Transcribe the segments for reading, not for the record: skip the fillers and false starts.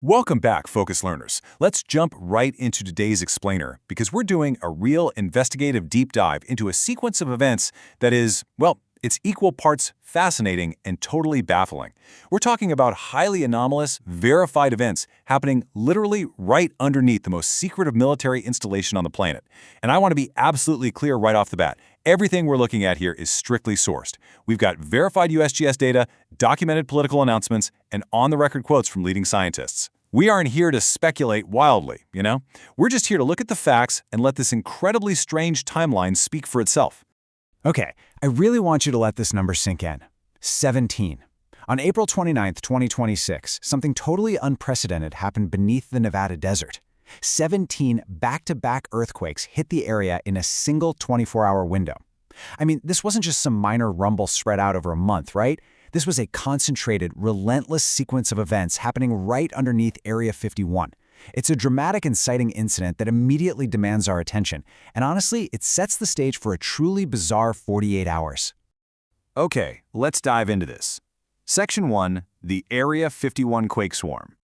Welcome back, Focus Learners. Let's jump right into today's explainer because we're doing a real investigative deep dive into a sequence of events that is, well, it's equal parts fascinating and totally baffling. We're talking about highly anomalous, verified events happening literally right underneath the most secretive military installation on the planet. And I want to be absolutely clear right off the bat. Everything we're looking at here is strictly sourced. We've got verified USGS data, documented political announcements, and on-the-record quotes from leading scientists. We aren't here to speculate wildly, you know? We're just here to look at the facts and let this incredibly strange timeline speak for itself. Okay, I really want you to let this number sink in. 17. On April 29, 2026, something totally unprecedented happened beneath the Nevada desert. 17 back-to-back earthquakes hit the area in a single 24-hour window. I mean, this wasn't just some minor rumble spread out over a month, right? This was a concentrated, relentless sequence of events happening right underneath Area 51. It's a dramatic and exciting incident that immediately demands our attention, and honestly, it sets the stage for a truly bizarre 48 hours. Okay, let's dive into this. Section 1, the Area 51 quake swarm.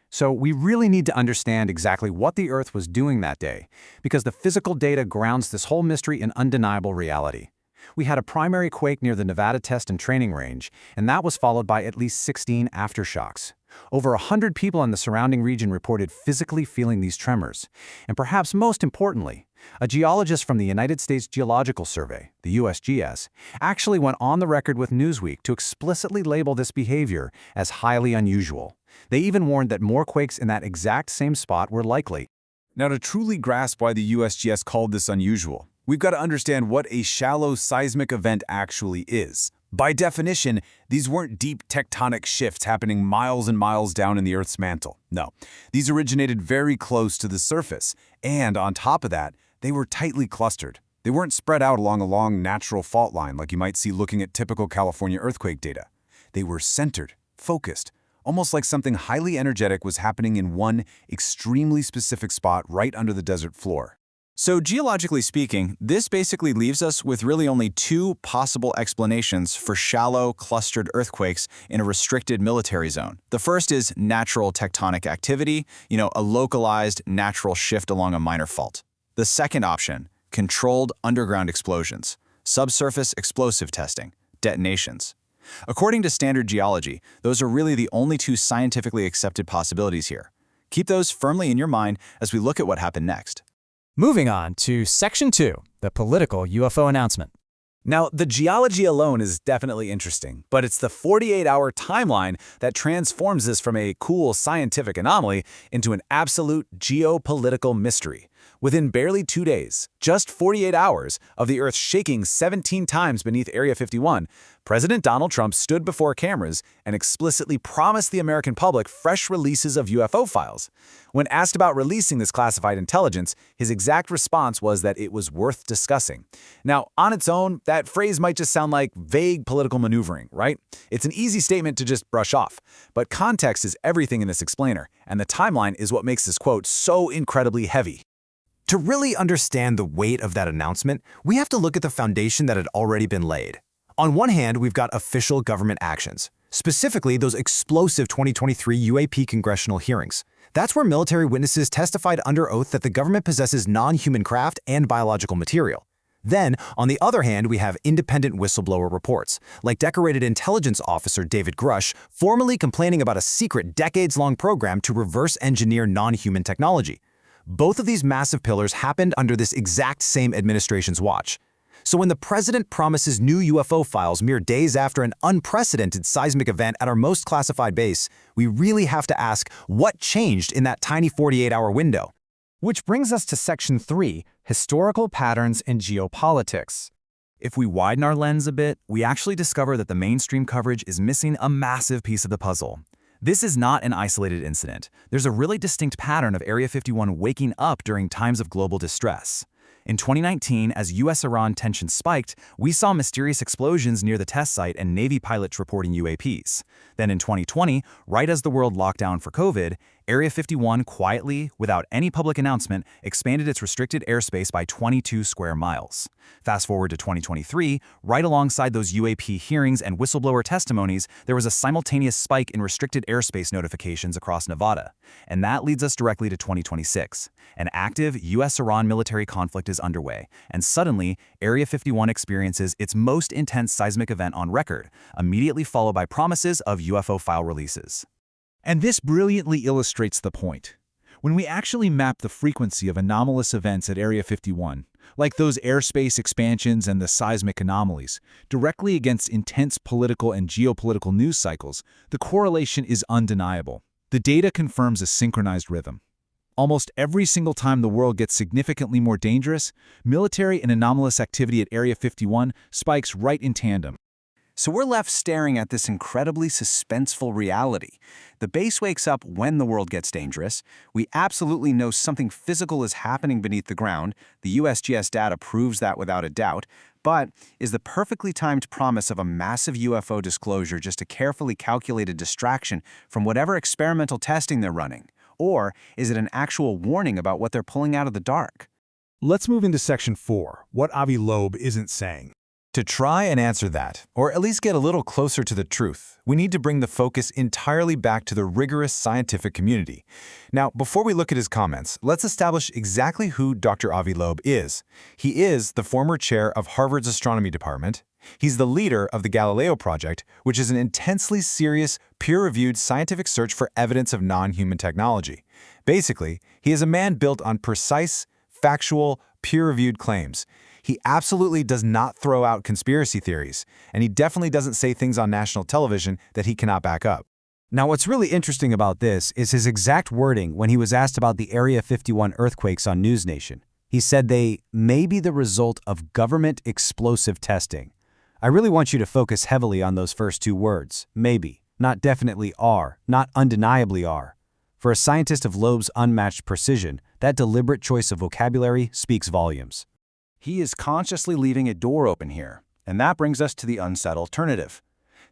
So we really need to understand exactly what the Earth was doing that day, because the physical data grounds this whole mystery in undeniable reality. We had a primary quake near the Nevada Test and Training Range, and that was followed by at least 16 aftershocks. Over 100 people in the surrounding region reported physically feeling these tremors. And perhaps most importantly, a geologist from the United States Geological Survey, the USGS, actually went on the record with Newsweek to explicitly label this behavior as highly unusual. They even warned that more quakes in that exact same spot were likely. Now, to truly grasp why the USGS called this unusual, we've got to understand what a shallow seismic event actually is. By definition, these weren't deep tectonic shifts happening miles and miles down in the Earth's mantle. No, these originated very close to the surface, and on top of that, they were tightly clustered. They weren't spread out along a long natural fault line like you might see looking at typical California earthquake data. They were centered, focused, almost like something highly energetic was happening in one extremely specific spot right under the desert floor. So geologically speaking, this basically leaves us with really only two possible explanations for shallow, clustered earthquakes in a restricted military zone. The first is natural tectonic activity, a localized natural shift along a minor fault. The second option, controlled underground explosions, subsurface explosive testing, detonations. According to standard geology, those are really the only two scientifically accepted possibilities here. Keep those firmly in your mind as we look at what happened next. Moving on to Section 2, the political UFO announcement. Now, the geology alone is definitely interesting, but it's the 48-hour timeline that transforms this from a cool scientific anomaly into an absolute geopolitical mystery. Within barely 2 days, just 48 hours, of the Earth shaking 17 times beneath Area 51, President Donald Trump stood before cameras and explicitly promised the American public fresh releases of UFO files. When asked about releasing this classified intelligence, his exact response was that it was worth discussing. Now, on its own, that phrase might just sound like vague political maneuvering, right? It's an easy statement to just brush off. But context is everything in this explainer, and the timeline is what makes this quote so incredibly heavy. To really understand the weight of that announcement, we have to look at the foundation that had already been laid. On one hand, we've got official government actions, specifically those explosive 2023 UAP congressional hearings. That's where military witnesses testified under oath that the government possesses non-human craft and biological material. Then, on the other hand, we have independent whistleblower reports, like decorated intelligence officer David Grush formally complaining about a secret decades-long program to reverse engineer non-human technology. Both of these massive pillars happened under this exact same administration's watch. So when the president promises new UFO files mere days after an unprecedented seismic event at our most classified base, we really have to ask what changed in that tiny 48-hour window. Which brings us to Section 3, historical patterns in geopolitics. If we widen our lens a bit, we actually discover that the mainstream coverage is missing a massive piece of the puzzle. This is not an isolated incident. There's a really distinct pattern of Area 51 waking up during times of global distress. In 2019, as US-Iran tensions spiked, we saw mysterious explosions near the test site and Navy pilots reporting UAPs. Then in 2020, right as the world locked down for COVID, Area 51 quietly, without any public announcement, expanded its restricted airspace by 22 square miles. Fast forward to 2023, right alongside those UAP hearings and whistleblower testimonies, there was a simultaneous spike in restricted airspace notifications across Nevada. And that leads us directly to 2026. An active US-Iran military conflict is underway, and suddenly, Area 51 experiences its most intense seismic event on record, immediately followed by promises of UFO file releases. And this brilliantly illustrates the point. When we actually map the frequency of anomalous events at Area 51, like those airspace expansions and the seismic anomalies, directly against intense political and geopolitical news cycles, the correlation is undeniable. The data confirms a synchronized rhythm. Almost every single time the world gets significantly more dangerous, military and anomalous activity at Area 51 spikes right in tandem. So we're left staring at this incredibly suspenseful reality. The base wakes up when the world gets dangerous. We absolutely know something physical is happening beneath the ground. The USGS data proves that without a doubt. But is the perfectly timed promise of a massive UFO disclosure just a carefully calculated distraction from whatever experimental testing they're running? Or is it an actual warning about what they're pulling out of the dark? Let's move into Section 4, what Avi Loeb isn't saying. To try and answer that, or at least get a little closer to the truth, we need to bring the focus entirely back to the rigorous scientific community. Now, before we look at his comments, let's establish exactly who Dr. Avi Loeb is. He is the former chair of Harvard's astronomy department. He's the leader of the Galileo Project, which is an intensely serious, peer-reviewed scientific search for evidence of non-human technology. Basically, he is a man built on precise, factual, peer-reviewed claims. He absolutely does not throw out conspiracy theories, and he definitely doesn't say things on national television that he cannot back up. Now, what's really interesting about this is his exact wording when he was asked about the Area 51 earthquakes on News Nation. He said they may be the result of government explosive testing. I really want you to focus heavily on those first two words, maybe, not definitely are, not undeniably are. For a scientist of Loeb's unmatched precision, that deliberate choice of vocabulary speaks volumes. He is consciously leaving a door open here, and that brings us to the unsaid alternative.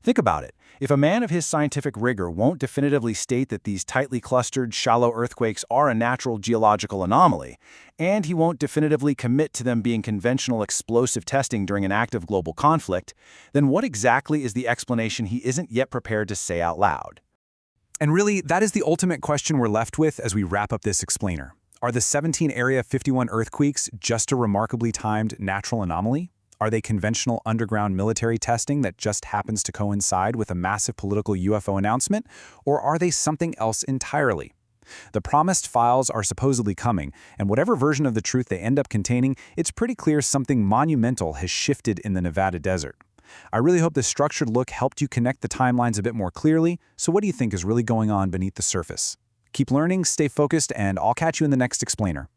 Think about it. If a man of his scientific rigor won't definitively state that these tightly clustered, shallow earthquakes are a natural geological anomaly, and he won't definitively commit to them being conventional explosive testing during an active global conflict, then what exactly is the explanation he isn't yet prepared to say out loud? And really, that is the ultimate question we're left with as we wrap up this explainer. Are the 17 Area 51 earthquakes just a remarkably timed natural anomaly? Are they conventional underground military testing that just happens to coincide with a massive political UFO announcement? Or are they something else entirely? The promised files are supposedly coming, and whatever version of the truth they end up containing, it's pretty clear something monumental has shifted in the Nevada desert. I really hope this structured look helped you connect the timelines a bit more clearly. So what do you think is really going on beneath the surface? Keep learning, stay focused, and I'll catch you in the next explainer.